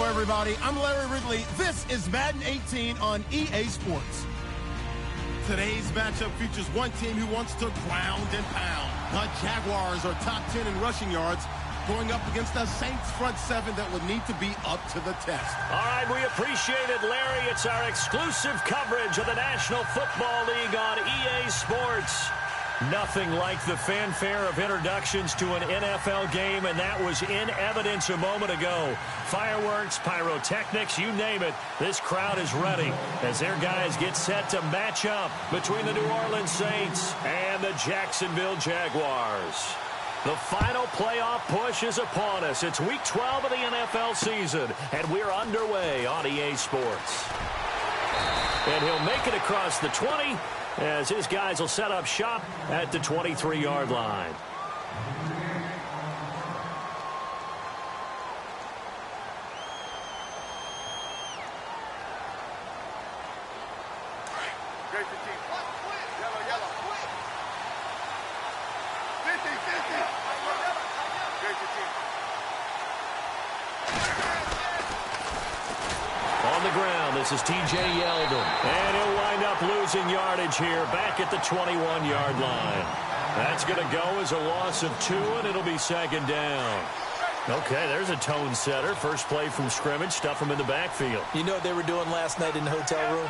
Hello, everybody. I'm Larry Ridley. This is Madden 18 on EA Sports. Today's matchup features one team who wants to ground and pound. The Jaguars are top 10 in rushing yards, going up against the Saints front seven that would need to be up to the test. All right, we appreciate it, Larry. It's our exclusive coverage of the National Football League on EA Sports. Nothing like the fanfare of introductions to an NFL game, and that was in evidence a moment ago. Fireworks, pyrotechnics, you name it. This crowd is ready as their guys get set to match up between the New Orleans Saints and the Jacksonville Jaguars. The final playoff push is upon us. It's Week 12 of the NFL season, and we're underway on EA Sports. And he'll make it across the 20 as his guys will set up shop at the 23-yard line. On the ground, this is T.J. Yeldon. And he'll wind up losing yardage here back at the 21-yard line. That's going to go as a loss of 2, and it'll be second down. Okay, there's a tone setter. First play from scrimmage, stuff him in the backfield. You know what they were doing last night in the hotel room?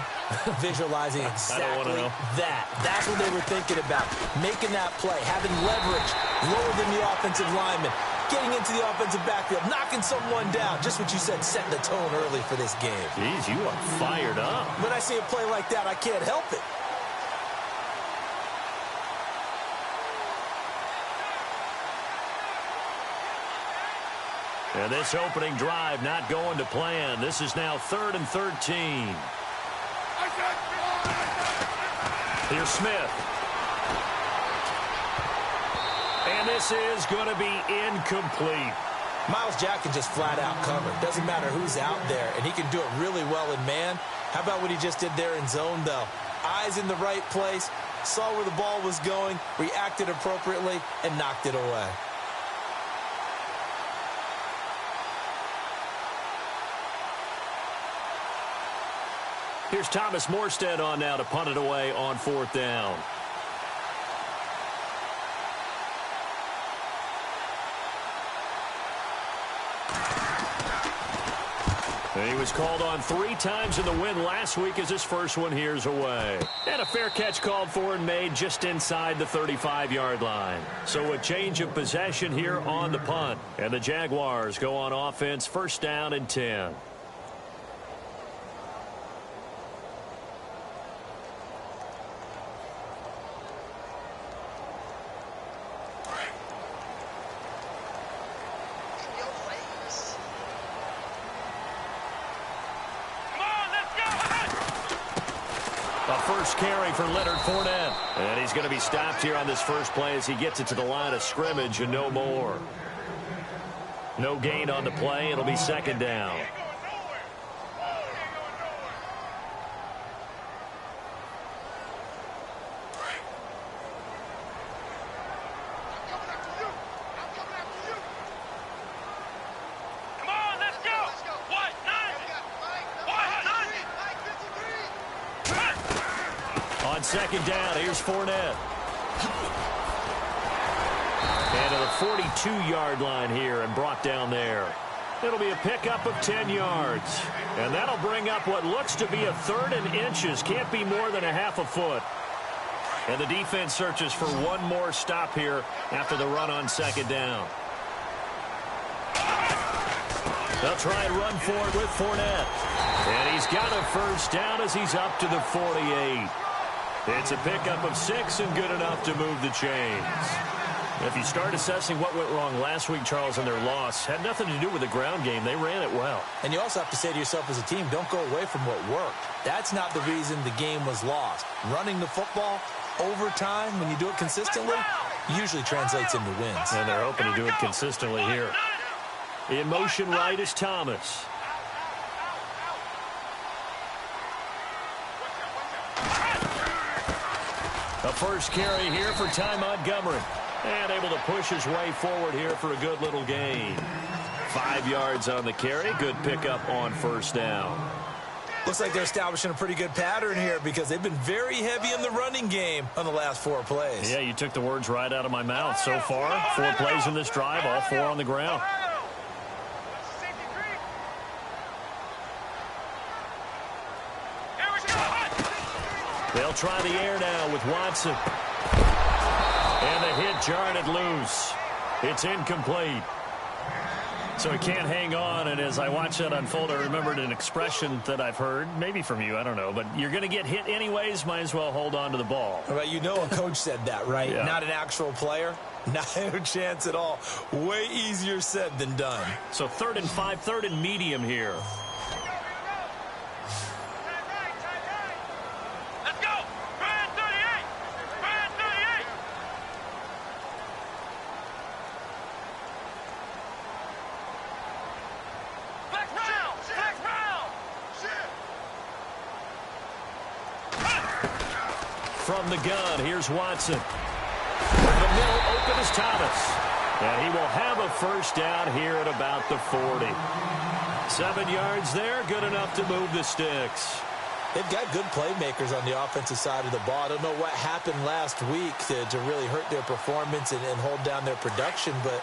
Visualizing exactly that. That's what they were thinking about. Making that play, having leverage, lower than the offensive lineman, getting into the offensive backfield, knocking someone down. Just what you said, setting the tone early for this game. Jeez, you are fired up. When I see a play like that, I can't help it. And this opening drive not going to plan. This is now 3rd and 13. Here's Smith. And this is going to be incomplete. Myles Jack can just flat out cover. Doesn't matter who's out there, and he can do it really well in man. How about what he just did there in zone, though? Eyes in the right place, saw where the ball was going, reacted appropriately, and knocked it away. Here's Thomas Morstead on now to punt it away on 4th down. He was called on 3 times in the win last week as his first one here's away. And a fair catch called for and made just inside the 35-yard line. So a change of possession here on the punt. And the Jaguars go on offense, 1st down and 10. First carry for Leonard Fournette. And he's going to be stopped here on this first play as he gets it to the line of scrimmage and no more. No gain on the play. It'll be 2nd down. On 2nd down, here's Fournette. And to the 42-yard line here and brought down there. It'll be a pickup of 10 yards. And that'll bring up what looks to be a 3rd and inches. Can't be more than a half a foot. And the defense searches for one more stop here after the run on 2nd down. They'll try and run forward with Fournette. And he's got a first down as he's up to the 48. It's a pickup of 6 and good enough to move the chains. If you start assessing what went wrong last week, Charles, in their loss, had nothing to do with the ground game. They ran it well. And you also have to say to yourself as a team, don't go away from what worked. That's not the reason the game was lost. Running the football over time, when you do it consistently, usually translates into wins. And they're hoping to do it consistently here. In motion right is Thomas. A first carry here for Ty Montgomery. And able to push his way forward here for a good little gain. 5 yards on the carry. Good pickup on first down. Looks like they're establishing a pretty good pattern here because they've been very heavy in the running game on the last 4 plays. Yeah, you took the words right out of my mouth. So far, 4 plays in this drive, all 4 on the ground. They'll try the air now with Watson. And the hit jarred it loose. It's incomplete. So he can't hang on, and as I watch that unfold, I remembered an expression that I've heard, maybe from you, I don't know, but you're going to get hit anyways, might as well hold on to the ball. Well, you know a coach said that, right? Yeah. Not an actual player. Not a chance at all. Way easier said than done. So 3rd and 5, 3rd and medium here. From the gun, here's Watson. The middle open is Thomas. And he will have a first down here at about the 40. 7 yards there, good enough to move the sticks. They've got good playmakers on the offensive side of the ball. I don't know what happened last week to really hurt their performance and hold down their production, but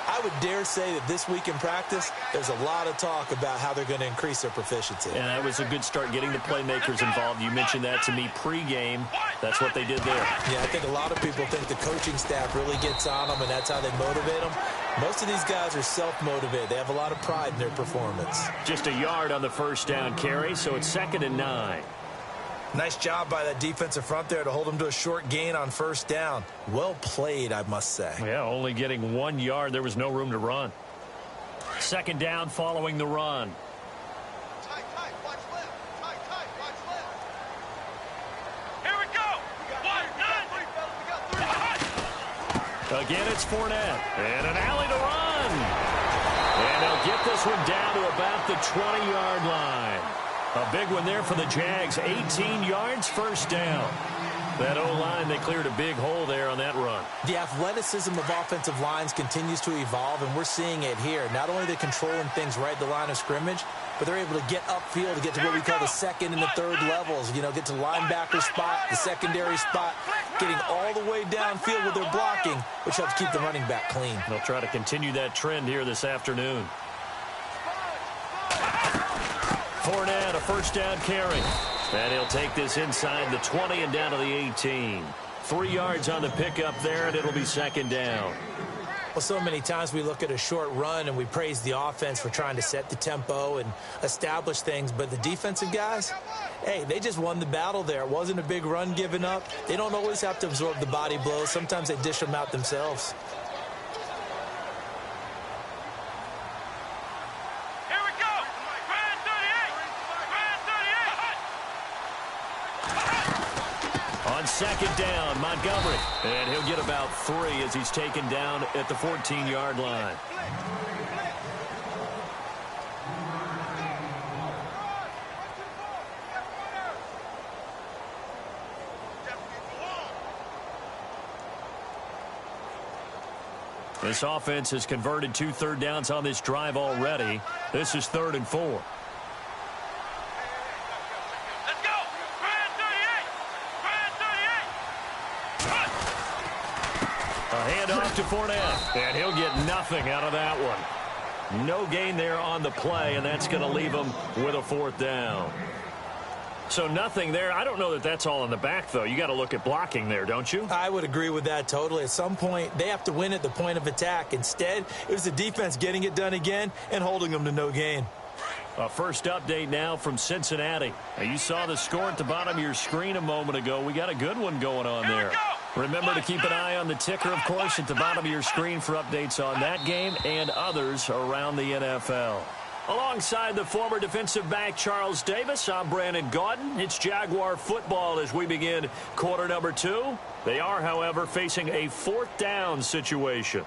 I would dare say that this week in practice, there's a lot of talk about how they're going to increase their proficiency. And that was a good start, getting the playmakers involved. You mentioned that to me pregame. That's what they did there. Yeah, I think a lot of people think the coaching staff really gets on them, and that's how they motivate them. Most of these guys are self-motivated. They have a lot of pride in their performance. Just a yard on the first down carry, so it's 2nd and 9. Nice job by that defensive front there to hold them to a short gain on first down. Well played, I must say. Yeah, only getting 1 yard. There was no room to run. 2nd down following the run. Tight, watch left. Tight, watch left. Here we go. Again, it's Fournette. And an alley to run. And they'll get this one down to about the 20-yard line. A big one there for the Jags. 18 yards, first down. That O-line, they cleared a big hole there on that run. The athleticism of offensive lines continues to evolve, and we're seeing it here. Not only are they controlling things right at the line of scrimmage, but they're able to get upfield to get to what we call the 2nd and the 3rd levels. You know, get to the linebacker spot, the secondary spot, getting all the way downfield with their blocking, which helps keep the running back clean. They'll try to continue that trend here this afternoon. Fournette, a first down carry. And he'll take this inside the 20 and down to the 18. 3 yards on the pickup there, and it'll be 2nd down. Well, so many times we look at a short run and we praise the offense for trying to set the tempo and establish things, but the defensive guys, hey, they just won the battle there. It wasn't a big run given up. They don't always have to absorb the body blows. Sometimes they dish them out themselves. On 2nd down, Montgomery. And he'll get about 3 as he's taken down at the 14-yard line. This offense has converted 2 third downs on this drive already. This is 3rd and 4. Handoff to Fournette, and he'll get nothing out of that one. No gain there on the play, and that's going to leave him with a 4th down. So nothing there. I don't know that that's all in the back, though. You got to look at blocking there, don't you? I would agree with that totally. At some point, they have to win at the point of attack. Instead, it was the defense getting it done again and holding them to no gain. A first update now from Cincinnati. Now, you saw the score at the bottom of your screen a moment ago. We got a good one going on there. Remember to keep an eye on the ticker, of course, at the bottom of your screen for updates on that game and others around the NFL. Alongside the former defensive back Charles Davis, I'm Brandon Gaudin. It's Jaguar football as we begin quarter number 2. They are, however, facing a 4th down situation.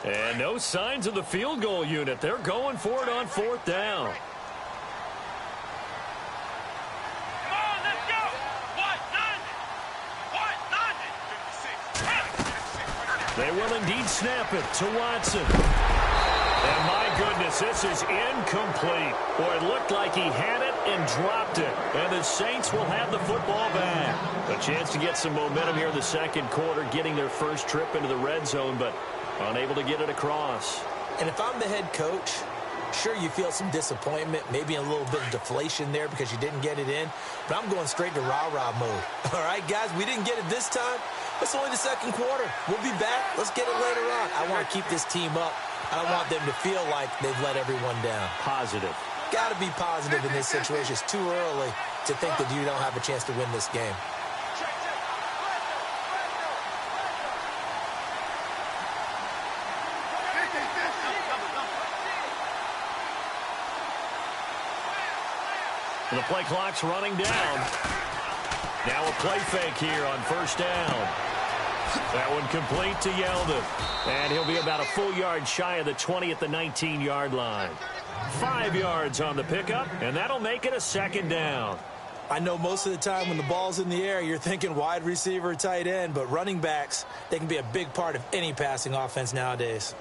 And no signs of the field goal unit. They're going for it on 4th down. They will indeed snap it to Watson. And my goodness, this is incomplete. Boy, it looked like he had it and dropped it. And the Saints will have the football back. A chance to get some momentum here in the second quarter, getting their first trip into the red zone, but unable to get it across. And if I'm the head coach, sure, you feel some disappointment, maybe a little bit of deflation there because you didn't get it in. But I'm going straight to rah-rah mode. All right, guys, we didn't get it this time. It's only the second quarter. We'll be back. Let's get it later on. I want to keep this team up. I don't want them to feel like they've let everyone down. Positive. Got to be positive in this situation. It's too early to think that you don't have a chance to win this game. The play clock's running down. Now a play fake here on 1st down. That one complete to Yeldon. And he'll be about a full yard shy of the 20 at the 19-yard line. 5 yards on the pickup, and that'll make it a 2nd down. I know most of the time when the ball's in the air, you're thinking wide receiver, tight end, but running backs, they can be a big part of any passing offense nowadays.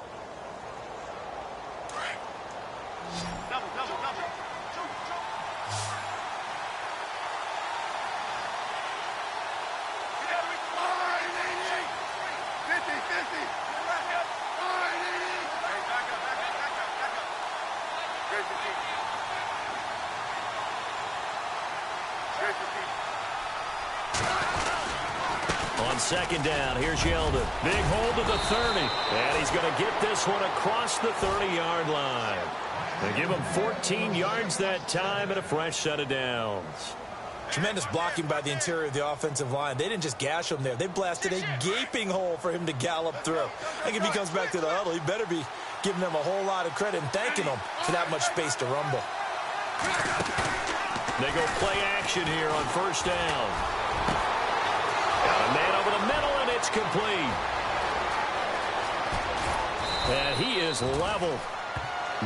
On 2nd down, here's Yeldon. Big hold to the 30. And he's going to get this one across the 30-yard line. They give him 14 yards that time and a fresh set of downs. Tremendous blocking by the interior of the offensive line. They didn't just gash him there. They blasted a gaping hole for him to gallop through. I think if he comes back to the huddle, he better be giving them a whole lot of credit and thanking them for that much space to rumble. They go play action here on 1st down. Got a man over the middle, and it's complete. And he is leveled.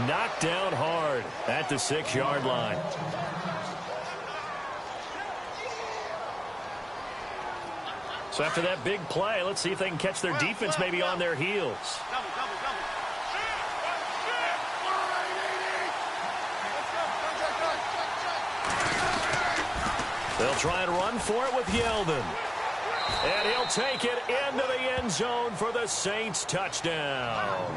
Knocked down hard at the 6-yard line. So after that big play, let's see if they can catch their defense maybe on their heels. They'll try and run for it with Yeldon. And he'll take it into the end zone for the Saints touchdown.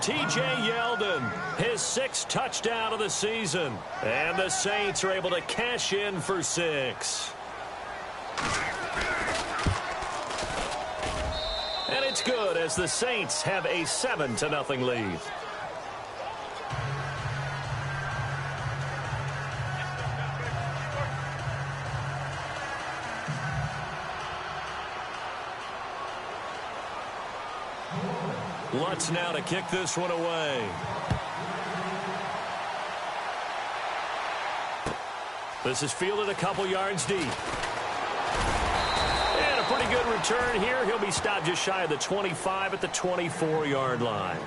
T.J. Yeldon, his 6th touchdown of the season. And the Saints are able to cash in for 6. And it's good as the Saints have a 7-0 lead. Lutz now to kick this one away. This is fielded a couple yards deep. And a pretty good return here. He'll be stopped just shy of the 25 at the 24-yard line.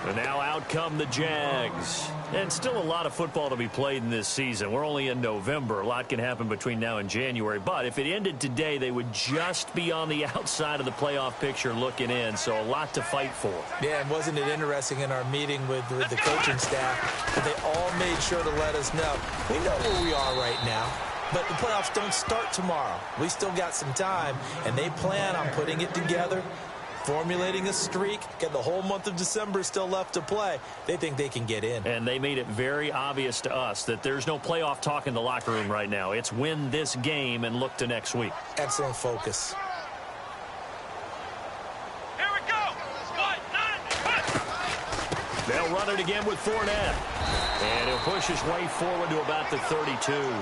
And now out come the Jags. And still a lot of football to be played in this season. We're only in November. A lot can happen between now and January. But if it ended today, they would just be on the outside of the playoff picture looking in. So a lot to fight for. Yeah, and wasn't it interesting in our meeting with the coaching staff that they all made sure to let us know. We know where we are right now. But the playoffs don't start tomorrow. We still got some time, and they plan on putting it together, formulating a streak, get the whole month of December still left to play. They think they can get in. And they made it very obvious to us that there's no playoff talk in the locker room right now. It's win this game and look to next week. Excellent focus. Here we go. They'll run it again with Fournette. And he'll push his way forward to about the 32.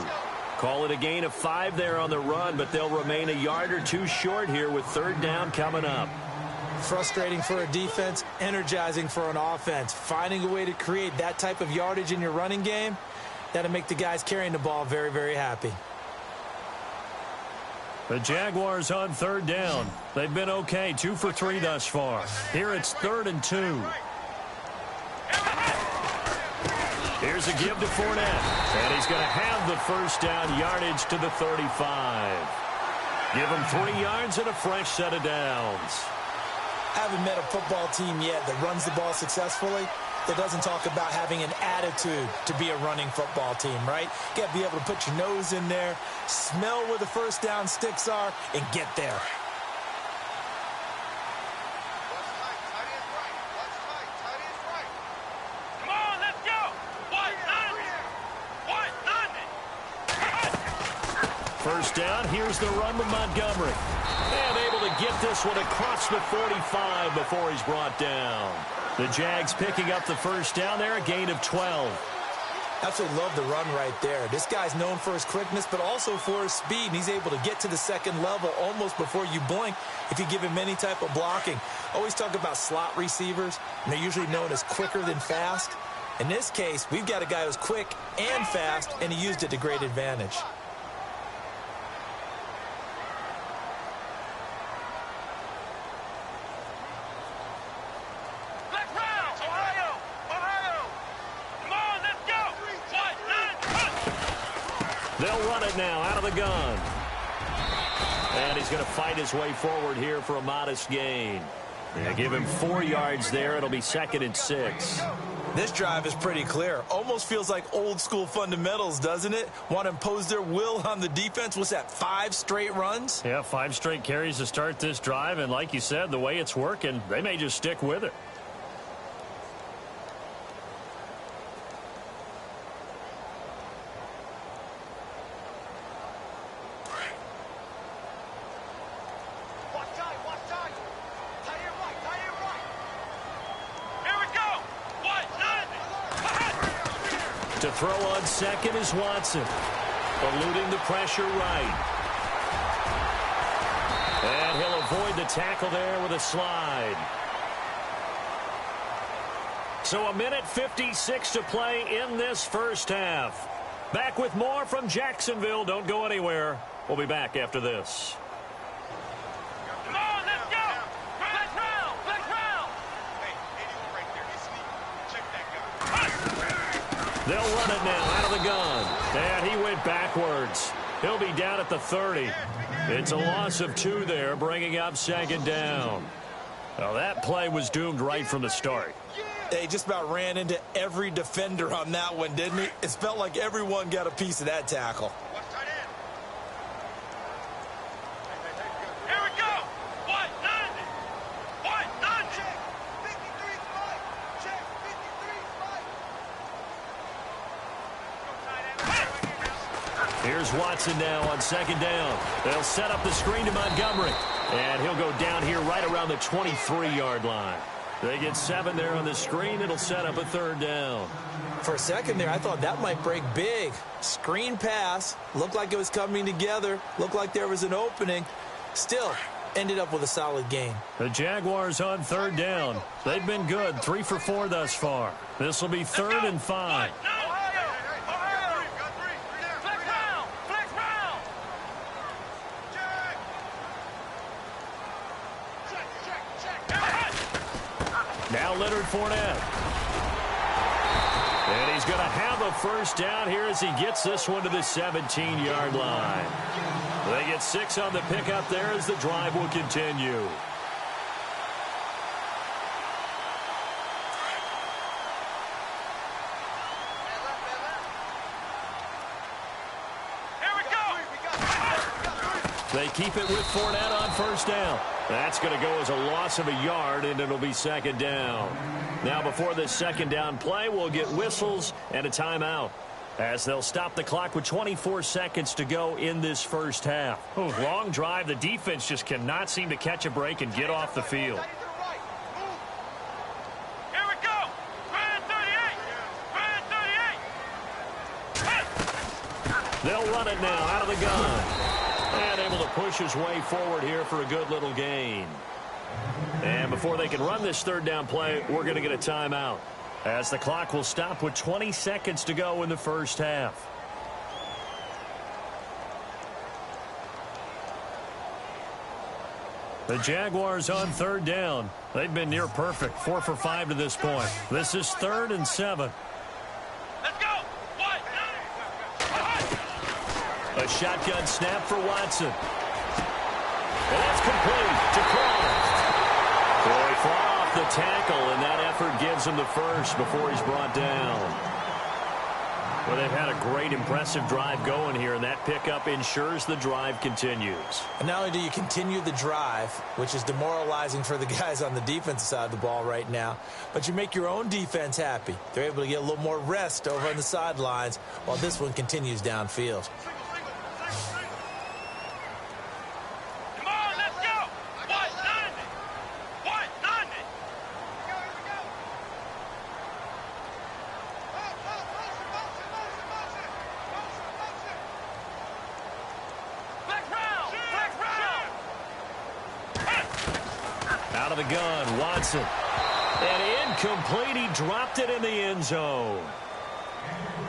Call it a gain of 5 there on the run, but they'll remain a yard or two short here with 3rd down coming up. Frustrating for a defense, energizing for an offense. Finding a way to create that type of yardage in your running game, that'll make the guys carrying the ball very, very happy. The Jaguars on third down. They've been okay, 2 for 3 thus far. Here it's 3rd and 2. Here's a give to Fournette. And he's going to have the first down yardage to the 35. Give him 3 yards and a fresh set of downs. I haven't met a football team yet that runs the ball successfully that doesn't talk about having an attitude to be a running football team, right? You got to be able to put your nose in there, smell where the first down sticks are, and get there. Come on, let's go! First down, here's the run with Montgomery. And able to get this one across the 45 before he's brought down. The Jags picking up the first down there, a gain of 12. Absolutely love the run right there. This guy's known for his quickness, but also for his speed, and he's able to get to the second level almost before you blink if you give him any type of blocking. Always talk about slot receivers, and they're usually known as quicker than fast. In this case, we've got a guy who's quick and fast, and he used it to great advantage. They'll run it now out of the gun. And he's going to fight his way forward here for a modest gain. They give him 4 yards there. It'll be 2nd and 6. This drive is pretty clear. Almost feels like old school fundamentals, doesn't it? Want to impose their will on the defense. What's that, 5 straight runs? Yeah, 5 straight carries to start this drive. And like you said, the way it's working, they may just stick with it. To throw on second is Watson. Eluding the pressure right. And he'll avoid the tackle there with a slide. So 1:56 to play in this first half. Back with more from Jacksonville. Don't go anywhere. We'll be back after this. Come on, let's go! Flex round! Flex round! Hey, anyone right there. He's sneaking. Check that guy. They'll run it now out of the gun. And he went backwards. He'll be down at the 30. It's a loss of 2 there, bringing up 2nd down. Well, that play was doomed right from the start. They just about ran into every defender on that one, didn't he? It felt like everyone got a piece of that tackle. Here we go! 190! 190! Check! 53 spike! Check! 53 spike! Here's Watson now on 2nd down. They'll set up the screen to Montgomery. And he'll go down here right around the 23-yard line. They get 7 there on the screen. It'll set up a 3rd down. For a second there, I thought that might break big. Screen pass. Looked like it was coming together. Looked like there was an opening. Still, ended up with a solid gain. The Jaguars on 3rd down. They've been good. 3 for 4 thus far. This will be 3rd and 5. Now Leonard Fournette. And he's going to have a first down here as he gets this one to the 17-yard line. They get 6 on the pickup there as the drive will continue. Here we go! They keep it with Fournette on 1st down. That's going to go as a loss of a yard, and it'll be 2nd down. Now, before this 2nd down play, we'll get whistles and a timeout as they'll stop the clock with 24 seconds to go in this first half. Long drive. The defense just cannot seem to catch a break and get off the field. Here we go! Brand 38! Brand 38! They'll run it now out of the gun. And able to push his way forward here for a good little gain. And before they can run this 3rd down play, we're going to get a timeout as the clock will stop with 20 seconds to go in the first half. The Jaguars on third down. They've been near perfect, 4 for 5 to this point. This is 3rd and 7. Let's go. What? A shotgun snap for Watson. And that's complete to Croft. Boy, far off the tackle, and that effort gives him the first before he's brought down. Well, they've had a great, impressive drive going here, and that pickup ensures the drive continues. And not only do you continue the drive, which is demoralizing for the guys on the defensive side of the ball right now, but you make your own defense happy. They're able to get a little more rest over on the sidelines while this one continues downfield. Come on, let's go. What? 90. What? 90. Flex round. Flex round. Out of the gun, Watson. And incomplete. He dropped it in the end zone.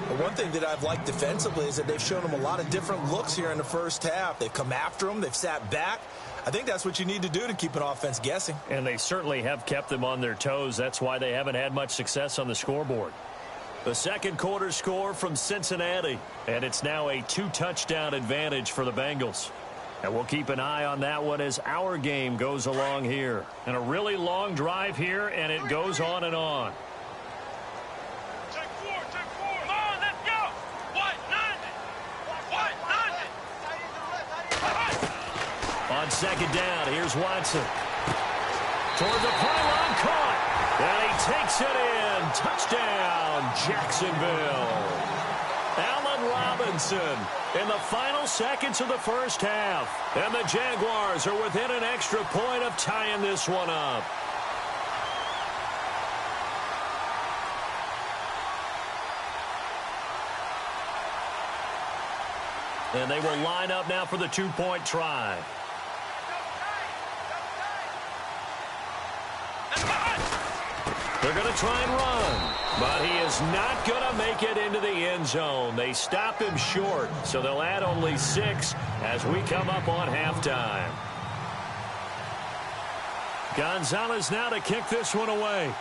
The one thing that I've liked defensively is that they've shown them a lot of different looks here in the first half. They've come after them. They've sat back. I think that's what you need to do to keep an offense guessing. And they certainly have kept them on their toes. That's why they haven't had much success on the scoreboard. The second quarter score from Cincinnati. And it's now a 2-touchdown advantage for the Bengals. And we'll keep an eye on that one as our game goes along here. And a really long drive here, and it goes on and on. Take 4. Take 4. Come on, let's go. What? 90. What? 90. On second down, here's Watson. Toward the pylon, caught. And he takes it in. Touchdown, Jacksonville. Allen Robinson in the final seconds of the first half. And the Jaguars are within an extra point of tying this one up. And they will line up now for the 2-point try. They're going to try and run, but he is not going to make it into the end zone. They stop him short, so they'll add only 6 as we come up on halftime. Gonzalez now to kick this one away.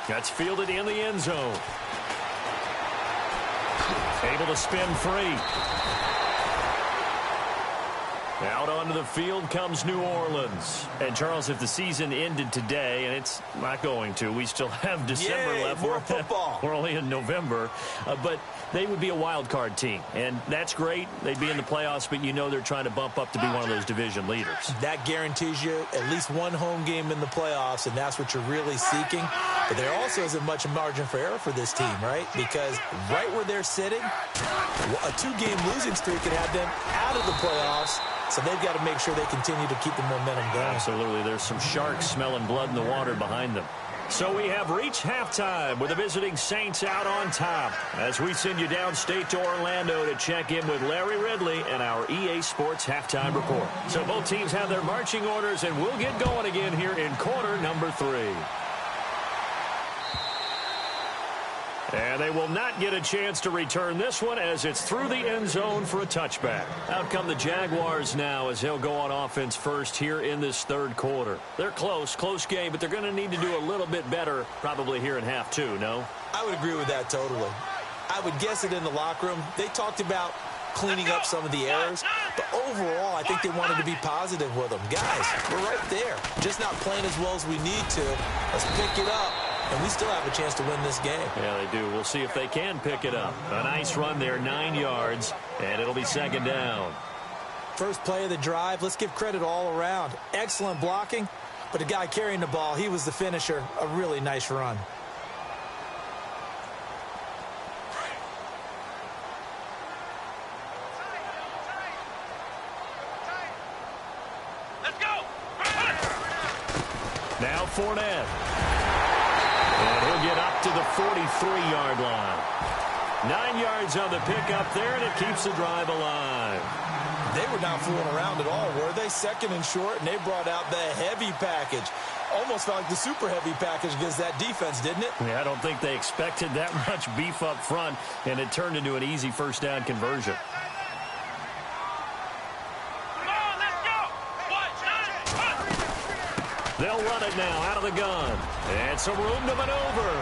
That's fielded in the end zone. Able to spin free. Out onto the field comes New Orleans. And, Charles, if the season ended today, and it's not going to, we still have December left. More football. We're only in November. But they would be a wild card team. And that's great. They'd be in the playoffs, but you know they're trying to bump up to be one of those division leaders. That guarantees you at least one home game in the playoffs, and that's what you're really seeking. But there also isn't much margin for error for this team, right? Because right where they're sitting, a 2-game losing streak could have them out of the playoffs. So they've got to make sure they continue to keep the momentum going. Absolutely. There's some sharks smelling blood in the water behind them. So we have reached halftime with the visiting Saints out on top as we send you downstate to Orlando to check in with Larry Ridley and our EA Sports Halftime Report. So both teams have their marching orders, and we'll get going again here in quarter number 3. And they will not get a chance to return this one as it's through the end zone for a touchback. Out come the Jaguars now as they'll go on offense first here in this third quarter. They're close game, but they're going to need to do a little bit better probably here in half 2, no? I would agree with that totally. I would guess it in the locker room. They talked about cleaning up some of the errors, but overall, I think they wanted to be positive with them. Guys, we're right there. Just not playing as well as we need to. Let's pick it up. And we still have a chance to win this game. Yeah, they do. We'll see if they can pick it up. A nice run there, 9 yards, and it'll be second down. First play of the drive. Let's give credit all around. Excellent blocking, but the guy carrying the ball, he was the finisher. A really nice run. Let's go. Now Fournette. And he'll get up to the 43-yard line. 9 yards on the pickup there, and it keeps the drive alive. They were not fooling around at all, were they? Second and short, and they brought out the heavy package. Almost felt like the super heavy package against that defense, didn't it? Yeah, I don't think they expected that much beef up front, and it turned into an easy first down conversion. now out of the gun. And some room to maneuver.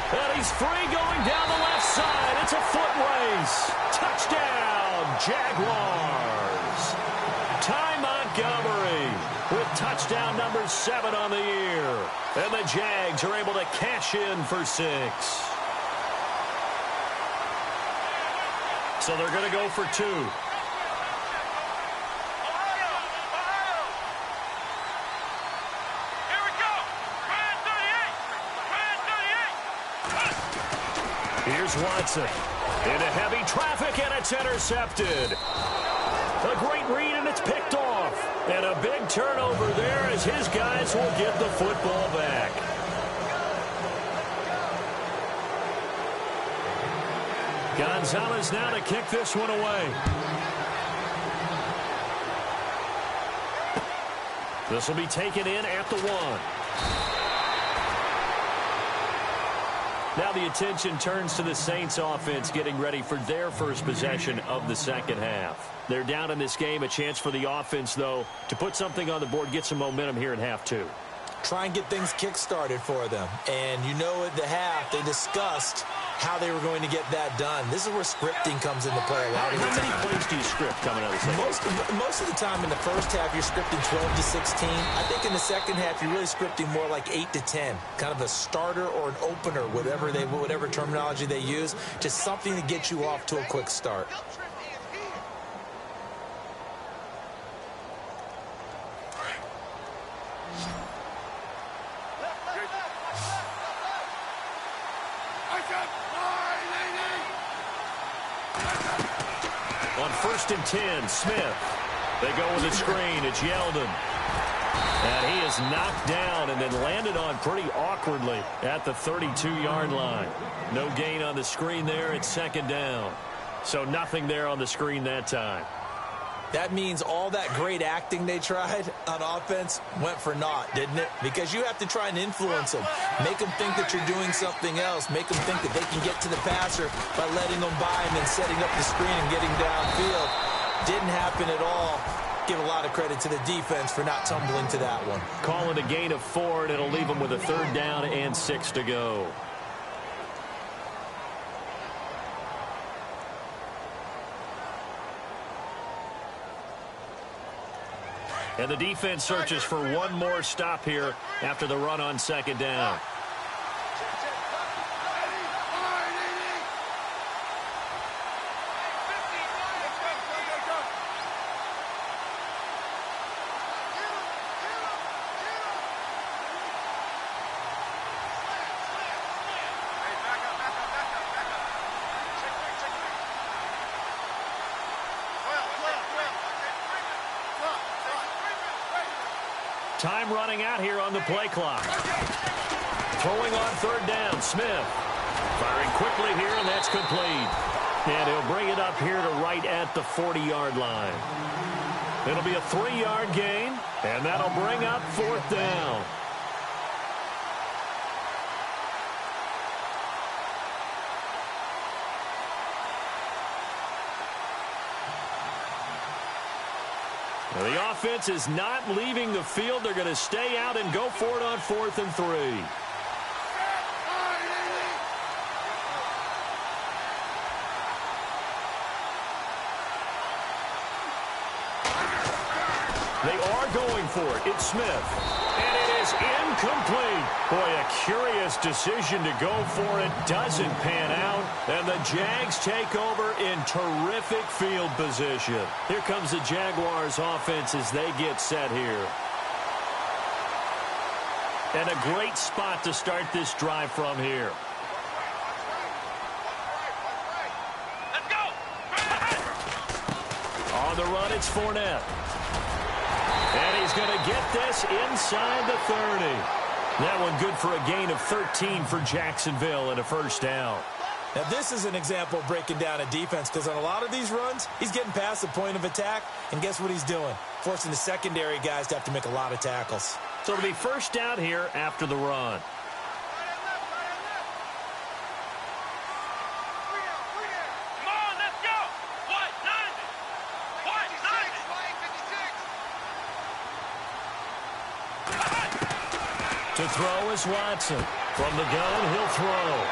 And he's free going down the left side. It's a foot race. Touchdown, Jaguars. Ty Montgomery with touchdown number 7 on the year. And the Jags are able to cash in for 6. So they're going to go for 2. Here's Watson into heavy traffic, and it's intercepted. A great read, and it's picked off. And a big turnover there as his guys will get the football back. Gonzalez now to kick this one away. This will be taken in at the 1. Now the attention turns to the Saints offense getting ready for their first possession of the second half. They're down in this game. A chance for the offense, though, to put something on the board, get some momentum here in half 2. Try and get things kick-started for them. And you know at the half, they discussed how they were going to get that done. This is where scripting comes into play a lot of the time. How many plays do you script coming out of the second half? Most of the time in the first half, you're scripting 12 to 16. I think in the second half, you're really scripting more like 8 to 10. Kind of a starter or an opener, whatever terminology they use. Just something to get you off to a quick start. On 1st and 10, Smith. They go with the screen. It's Yeldon. And he is knocked down and then landed on pretty awkwardly at the 32-yard line. No gain on the screen there. It's 2nd down. So nothing there on the screen that time. That means all that great acting they tried on offense went for naught, didn't it? Because you have to try and influence them. Make them think that you're doing something else. Make them think that they can get to the passer by letting them by and then setting up the screen and getting downfield. Didn't happen at all. Give a lot of credit to the defense for not tumbling to that one. Call it a gain of 4, and it'll leave them with a 3rd down and 6 to go. And the defense searches for one more stop here after the run on 2nd down. Time running out here on the play clock. Throwing on 3rd down, Smith. Firing quickly here, and that's complete. And he'll bring it up here to right at the 40-yard line. It'll be a 3-yard gain, and that'll bring up 4th down. Now, the offense is not leaving the field. They're going to stay out and go for it on 4th and 3. They are going for it. It's Smith. And it is incomplete. Boy, a curious decision to go for it. Doesn't pan out. And the Jags take over in terrific field position. Here comes the Jaguars offense as they get set here. And a great spot to start this drive from here. Let's go! On the run, it's Fournette. And he's going to get this inside the 30. That one good for a gain of 13 for Jacksonville and a 1st down. Now, this is an example of breaking down a defense, because on a lot of these runs, he's getting past the point of attack, and guess what he's doing? Forcing the secondary guys to have to make a lot of tackles. So it'll be 1st down here after the run. Come on, let's go! What? 90! What? 90! To throw is Watson. From the gun, he'll throw.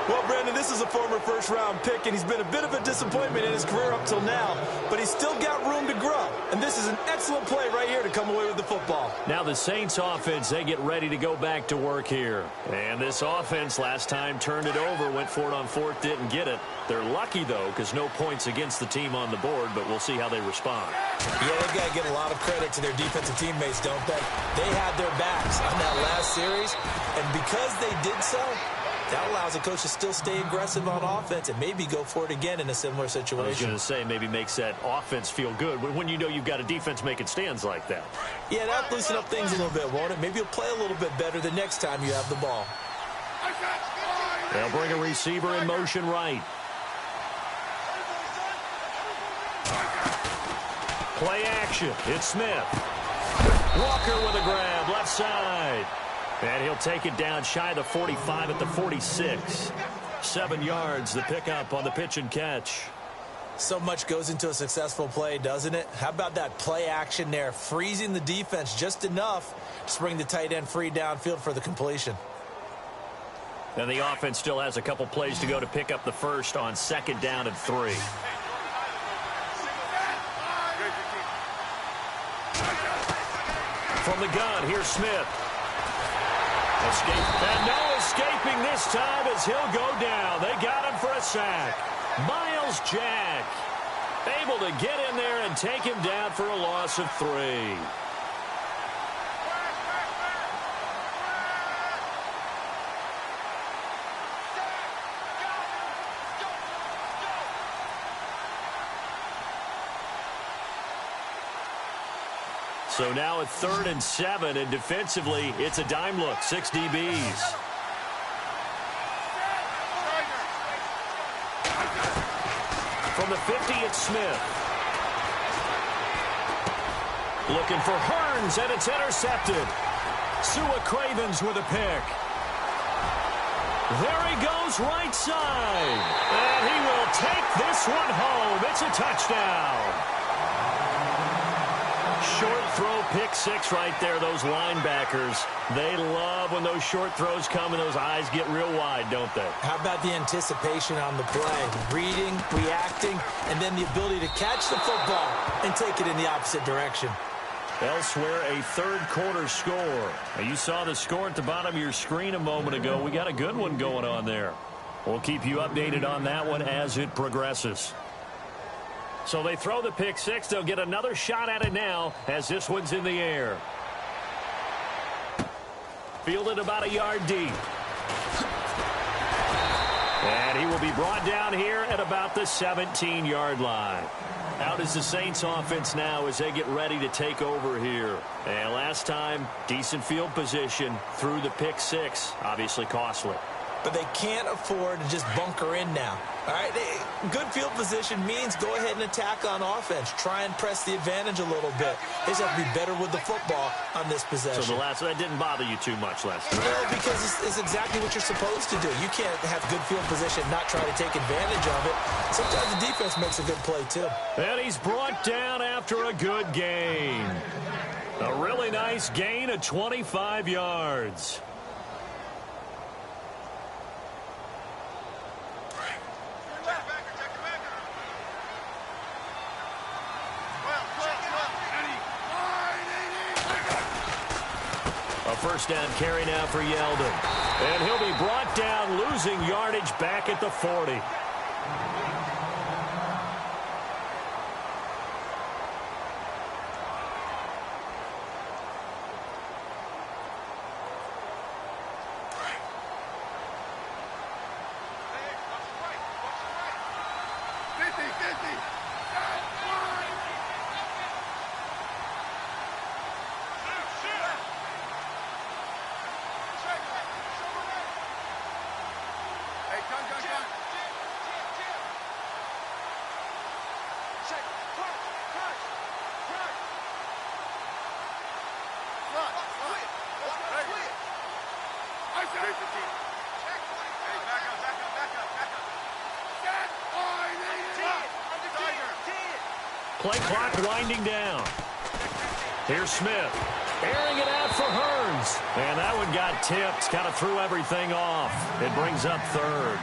Well, Brandon, this is a former first-round pick, and he's been a bit of a disappointment in his career up till now, but he's still got room to grow, and this is an excellent play right here to come away with the football. Now the Saints offense, they get ready to go back to work here. And this offense last time turned it over, went for it on fourth, didn't get it. They're lucky, though, because no points against the team on the board, but we'll see how they respond. Yeah, they've got to give a lot of credit to their defensive teammates, don't they? They had their backs on that last series, and because they did so, that allows the coach to still stay aggressive on offense and maybe go for it again in a similar situation. I was going to say maybe makes that offense feel good when you know you've got a defense making stands like that. Yeah, that'll loosen up things a little bit, won't it? Maybe you'll play a little bit better the next time you have the ball. They'll bring a receiver in motion right. Play action. It's Smith. Walker with a grab, left side. And he'll take it down shy of the 45 at the 46. 7 yards, the pickup on the pitch and catch. So much goes into a successful play, doesn't it? How about that play action there, freezing the defense just enough to bring the tight end free downfield for the completion. And the offense still has a couple plays to go to pick up the first on 2nd down and 3. From the gun, here's Smith. Escape. And no escaping this time as he'll go down. They got him for a sack. Miles Jack able to get in there and take him down for a loss of 3. So now at 3rd and 7, and defensively, it's a dime look, 6 DBs. From the 50, it's Smith. Looking for Hearns, and it's intercepted. Sua Cravens with a pick. There he goes, right side. And he will take this one home. It's a touchdown. Short throw, pick 6 right there. Those linebackers, they love when those short throws come and those eyes get real wide, don't they? How about the anticipation on the play? Reading, reacting, and then the ability to catch the football and take it in the opposite direction. Elsewhere, a 3rd quarter score. Now, you saw the score at the bottom of your screen a moment ago. We got a good one going on there. We'll keep you updated on that one as it progresses. So they throw the pick 6. They'll get another shot at it now as this one's in the air. Fielded about a yard deep. And he will be brought down here at about the 17-yard line. Out is the Saints offense now as they get ready to take over here. And last time, decent field position through the pick 6. Obviously costly. But they can't afford to just bunker in now. All right, good field position means go ahead and attack on offense. Try and press the advantage a little bit. They just have to be better with the football on this possession. So that didn't bother you too much last time. No, because it's exactly what you're supposed to do. You can't have good field position and not try to take advantage of it. Sometimes the defense makes a good play, too. And he's brought down after a good gain. A really nice gain of 25 yards. First down carry now for Yeldon. And he'll be brought down, losing yardage back at the 40. Play clock winding down. Here's Smith. Airing it out for Hearns. And that one got tipped. Kind of threw everything off. It brings up third.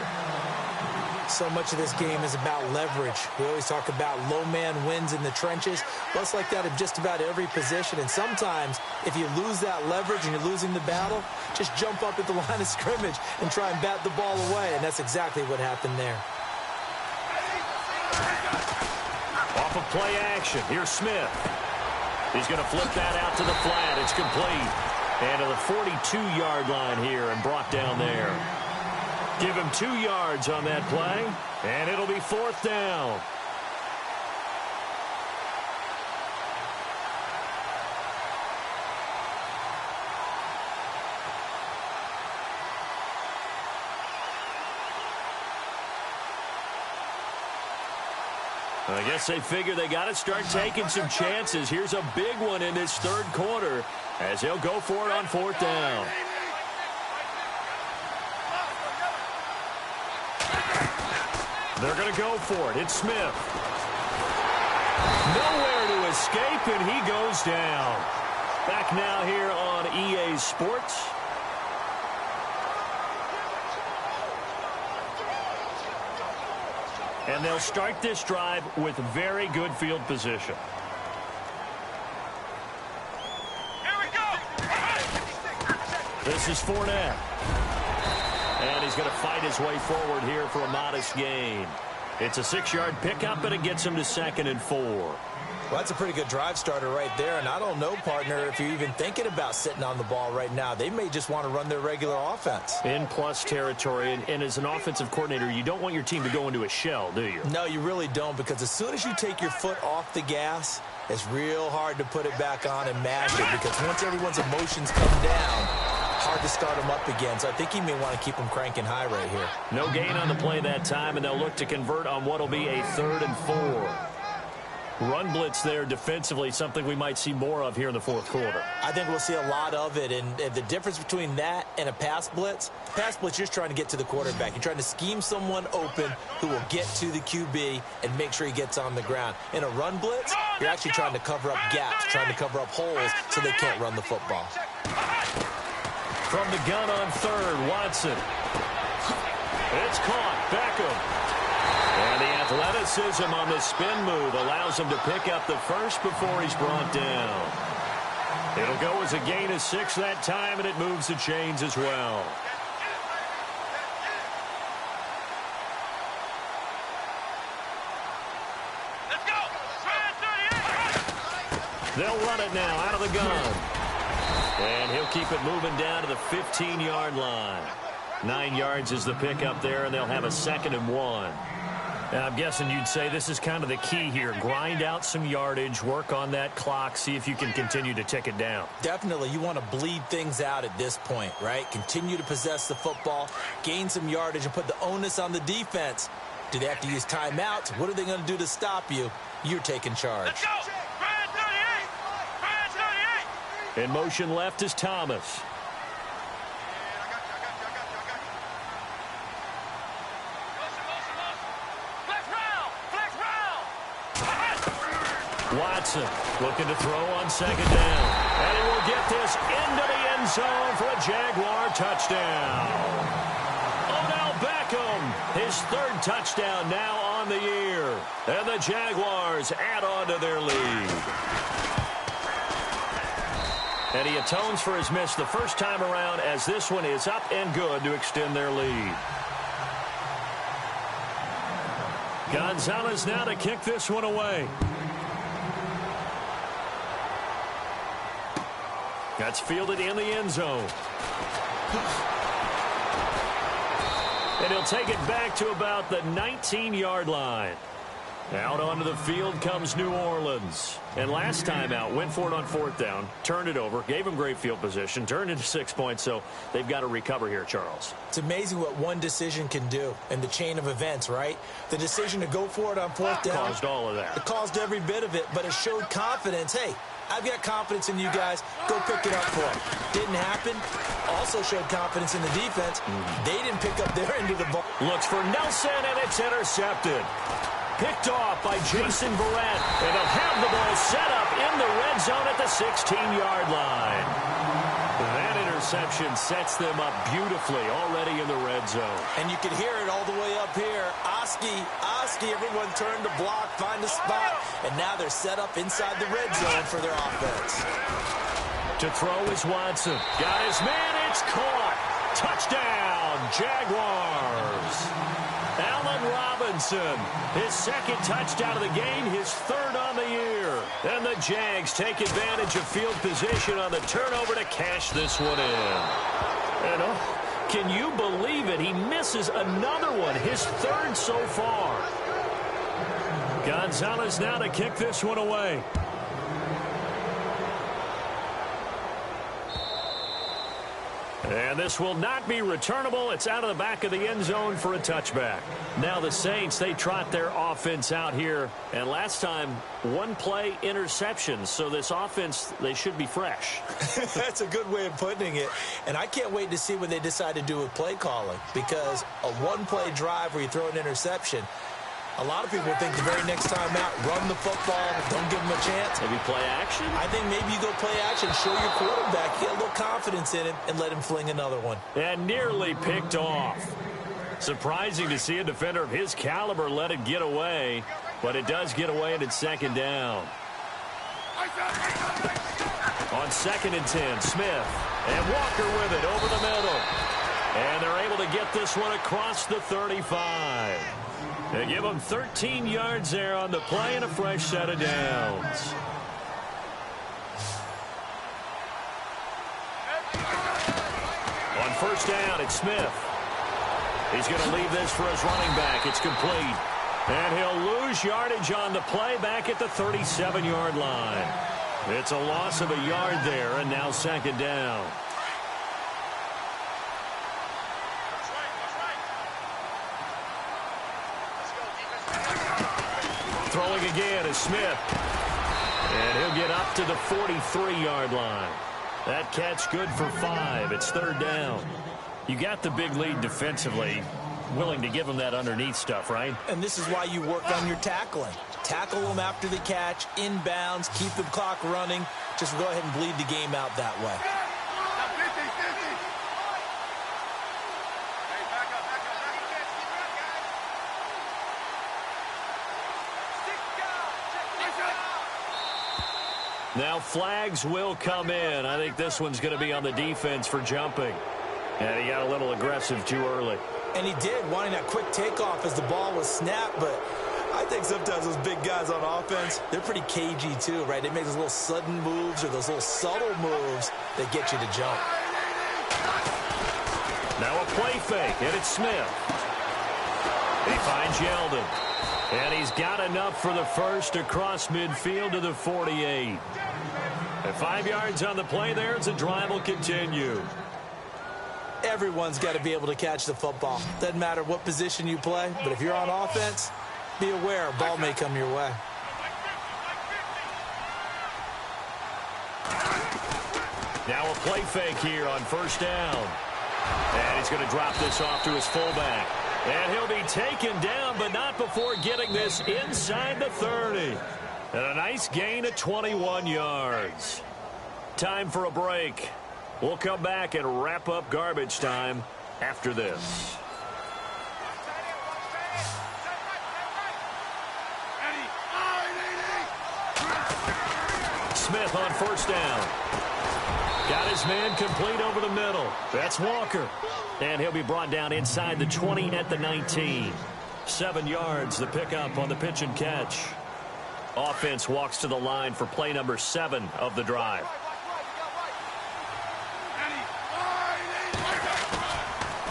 So much of this game is about leverage. We always talk about low man wins in the trenches. Well, it's like that in just about every position. And sometimes, if you lose that leverage and you're losing the battle, just jump up at the line of scrimmage and try and bat the ball away. And that's exactly what happened there. Off of play action. Here's Smith. He's going to flip that out to the flat. It's complete. And to the 42-yard line here and brought down there. Give him 2 yards on that play, and it'll be 4th down. I guess they figure they got to start taking some chances. Here's a big one in this 3rd quarter as they'll go for it on 4th down. They're going to go for it. It's Smith. Nowhere to escape, and he goes down. Back now here on EA Sports. And they'll start this drive with very good field position. Here we go. This is Fournette. And he's going to fight his way forward here for a modest gain. It's a 6-yard pickup, and it gets him to 2nd and 4. Well, that's a pretty good drive starter right there. And I don't know, partner, if you're even thinking about sitting on the ball right now. They may just want to run their regular offense. In plus territory. And as an offensive coordinator, you don't want your team to go into a shell, do you? No, you really don't, because as soon as you take your foot off the gas, it's real hard to put it back on and mash it, because once everyone's emotions come down, hard to start them up again. So I think he may want to keep them cranking high right here. No gain on the play that time, and they'll look to convert on what will be a 3rd and 4. Run blitz there defensively, something we might see more of here in the 4th quarter. I think we'll see a lot of it, and the difference between that and a pass blitz, you're just trying to get to the quarterback. You're trying to scheme someone open who will get to the QB and make sure he gets on the ground. In a run blitz, you're actually trying to cover up gaps, trying to cover up holes so they can't run the football. From the gun on 3rd, Watson. It's caught. Beckham. And the athleticism on the spin move allows him to pick up the first before he's brought down. It'll go as a gain of 6 that time, and it moves the chains as well. Let's go. They'll run it now out of the gun. And he'll keep it moving down to the 15-yard line. 9 yards is the pickup there, and they'll have a 2nd and 1. Now, I'm guessing you'd say this is kind of the key here. Grind out some yardage, work on that clock, see if you can continue to tick it down. Definitely. You want to bleed things out at this point, right? Continue to possess the football, gain some yardage, and put the onus on the defense. Do they have to use timeouts? What are they going to do to stop you? You're taking charge. Let's go. Brad 38. Brad 38. In motion left is Thomas. Watson looking to throw on 2nd down. And he will get this into the end zone for a Jaguar touchdown. Odell Beckham, his 3rd touchdown now on the year. And the Jaguars add on to their lead. And he atones for his miss the first time around, as this one is up and good to extend their lead. Gonzalez now to kick this one away. That's fielded in the end zone. And he'll take it back to about the 19-yard line. Out onto the field comes New Orleans. And last time out, went for it on 4th down, turned it over, gave him great field position, turned into 6 points, so they've got to recover here, Charles. It's amazing what one decision can do in the chain of events, right? The decision to go for it on 4th down. Caused all of that. It caused every bit of it, but it showed confidence. Hey, I've got confidence in you guys. Go pick it up for them. Didn't happen. Also showed confidence in the defense. They didn't pick up their end of the ball. Looks for Nelson, and it's intercepted. picked off by Jason Verrett. And they'll have the ball set up in the red zone at the 16-yard line. That interception sets them up beautifully already in the red zone. And you can hear it all the way up here. Oski, everyone turned to block, find a spot, and now they're set up inside the red zone for their offense. To throw is Watson. Got his man, it's caught. Touchdown, Jaguars. Allen Robinson, his second touchdown of the game, his third on the year. And the Jags take advantage of field position on the turnover to cash this one in. And can you believe it? He misses another one, his third so far. Gonzalez now to kick this one away. And this will not be returnable. It's out of the back of the end zone for a touchback. Now the Saints, they trot their offense out here. And last time, one play interception. So this offense, they should be fresh. That's a good way of putting it. And I can't wait to see what they decide to do with play calling. Because a one-play drive where you throw an interception, a lot of people think the very next time out, run the football, don't give them a chance. Maybe play action? I think maybe you go play action, show your quarterback, get a little confidence in him, and let him fling another one. And nearly picked off. Surprising to see a defender of his caliber let it get away, but it does get away and it's second down. On 2nd and 10, Smith and Walker with it over the middle. And they're able to get this one across the 35. They give them 13 yards there on the play and a fresh set of downs. On 1st down, it's Smith. He's going to leave this for his running back. It's complete. And he'll lose yardage on the play back at the 37-yard line. It's a loss of a yard there, and now 2nd down. Throwing again is Smith. And he'll get up to the 43-yard line. That catch good for 5. It's 3rd down. You got the big lead defensively. Willing to give them that underneath stuff, right? And this is why you work on your tackling. Tackle them after the catch, inbounds, keep the clock running. Just go ahead and bleed the game out that way. Now flags will come in. I think this one's going to be on the defense for jumping. And he got a little aggressive too early. And he did, wanting that quick takeoff as the ball was snapped. But I think sometimes those big guys on offense, they're pretty cagey too, right? They make those little sudden moves or those little subtle moves that get you to jump. Now a play fake, and it's Smith. He finds Yeldon. And he's got enough for the first across midfield to the 48. And 5 yards on the play there as the drive will continue. Everyone's got to be able to catch the football. Doesn't matter what position you play, but if you're on offense, be aware a ball may come your way. Now a play fake here on 1st down. And he's going to drop this off to his fullback. And he'll be taken down, but not before getting this inside the 30. And a nice gain of 21 yards. Time for a break. We'll come back and wrap up garbage time after this. Smith on 1st down. Got his man complete over the middle. That's Walker. And he'll be brought down inside the 20 at the 19. 7 yards, the pickup on the pitch and catch. Offense walks to the line for play number 7 of the drive.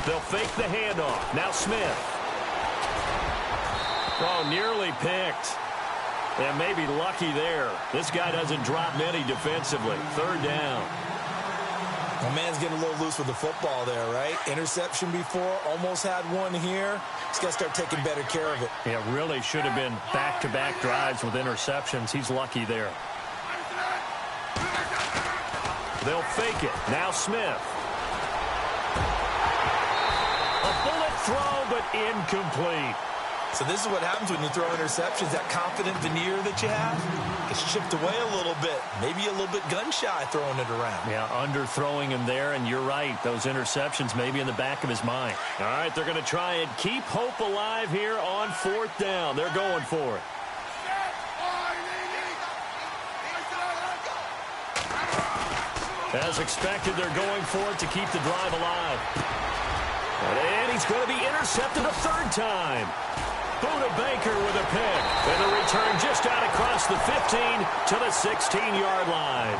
They'll fake the handoff. Now Smith. Oh, nearly picked. And maybe lucky there. This guy doesn't drop many defensively. 3rd down. My man's getting a little loose with the football there, right? Interception before, almost had one here. He's got to start taking better care of it. Yeah, really should have been back-to-back drives with interceptions. He's lucky there. They'll fake it. Now Smith. A bullet throw, but incomplete. So this is what happens when you throw interceptions. That confident veneer that you have gets chipped away a little bit. Maybe a little bit gun-shy throwing it around. Yeah, underthrowing him there, and you're right. Those interceptions maybe in the back of his mind. All right, they're going to try and keep hope alive here on 4th down. They're going for it. As expected, they're going for it to keep the drive alive. And he's going to be intercepted a 3rd time. Buda Baker with a pick. And the return just out across the 15 to the 16-yard line.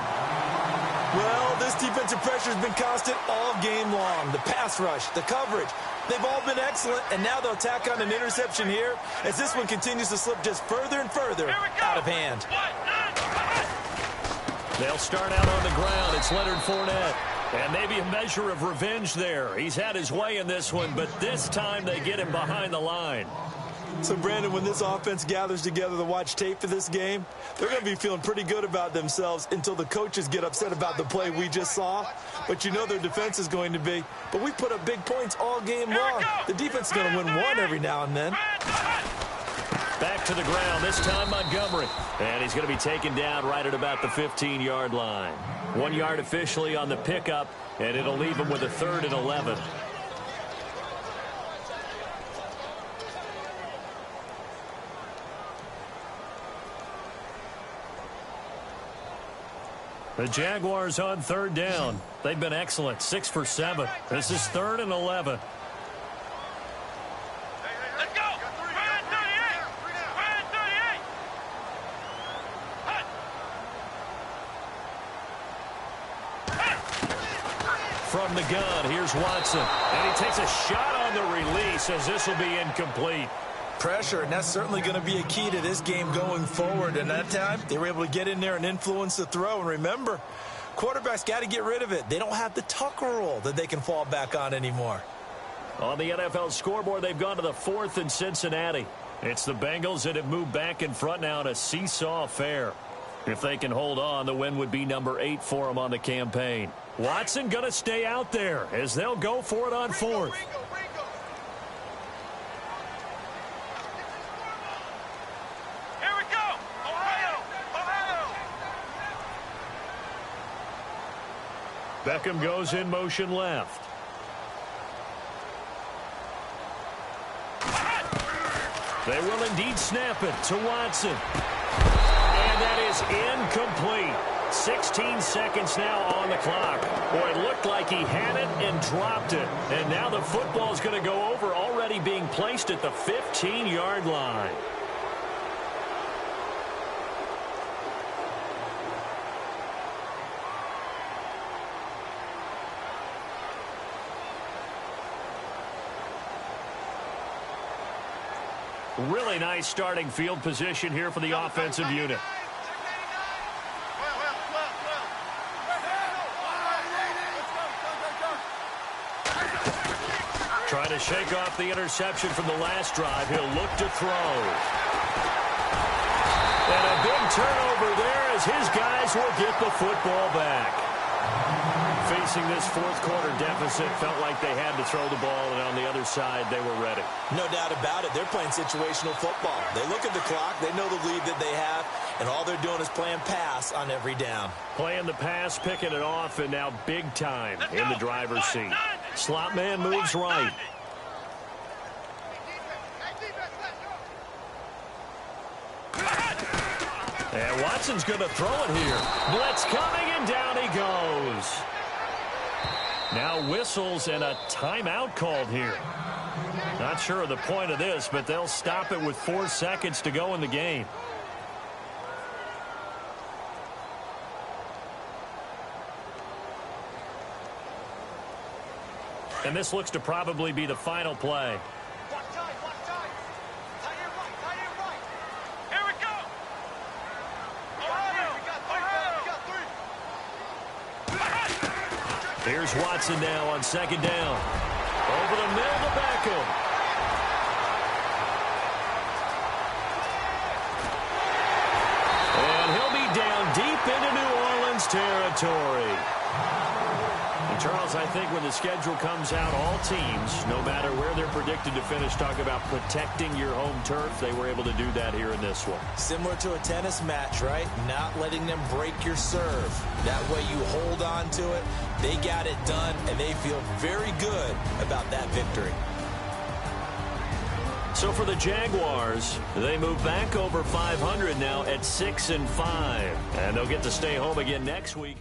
Well, this defensive pressure has been constant all game long. The pass rush, the coverage, they've all been excellent, and now they'll tack on an interception here as this one continues to slip just further and further out of hand. They'll start out on the ground. It's Leonard Fournette. And maybe a measure of revenge there. He's had his way in this one, but this time they get him behind the line. So, Brandon, when this offense gathers together to watch tape for this game, they're going to be feeling pretty good about themselves until the coaches get upset about the play we just saw. But you know their defense is going to be. But we put up big points all game long. The defense is going to win one every now and then. Back to the ground, this time Montgomery. And he's going to be taken down right at about the 15-yard line. 1 yard officially on the pickup, and it'll leave him with a 3rd and 11. The Jaguars on 3rd down. They've been excellent, 6 for 7. This is 3rd and 11. Let's go! Ryan 38! Ryan 38! From the gun, here's Watson. And he takes a shot on the release as this will be incomplete. Pressure, and that's certainly going to be a key to this game going forward. And that time, they were able to get in there and influence the throw. And remember, quarterbacks got to get rid of it. They don't have the Tucker rule that they can fall back on anymore. On the NFL scoreboard, they've gone to the 4th in Cincinnati. It's the Bengals that have moved back in front now in a seesaw affair. If they can hold on, the win would be number 8 for them on the campaign. Watson going to stay out there as they'll go for it on 4th. Here we go! Ohio! Ohio! Beckham goes in motion left. They will indeed snap it to Watson. And that is incomplete. 16 seconds now on the clock. Boy, it looked like he had it and dropped it. And now the football is going to go over, already being placed at the 15-yard line. Really nice starting field position here for the offensive unit. Trying to shake off the interception from the last drive. He'll look to throw. And a big turnover there as his guys will get the football back. Facing this 4th quarter deficit, felt like they had to throw the ball, and on the other side, they were ready. No doubt about it. They're playing situational football. They look at the clock. They know the lead that they have, and all they're doing is playing pass on every down. Playing the pass, picking it off, and now big time in the driver's seat. Slot man moves right. And Watson's going to throw it here. Blitz coming, and down he goes. Now whistles and a timeout called here. Not sure of the point of this, but they'll stop it with 4 seconds to go in the game. And this looks to probably be the final play. Here we go! Ohio! Here's Watson now on 2nd down. Over the middle to Beckham. And he'll be down deep into New Orleans territory. Charles, I think when the schedule comes out, all teams, no matter where they're predicted to finish, talk about protecting your home turf. They were able to do that here in this one. Similar to a tennis match, right? Not letting them break your serve. That way you hold on to it. They got it done, and they feel very good about that victory. So for the Jaguars, they move back over 500 now at 6-5. And they'll get to stay home again next week.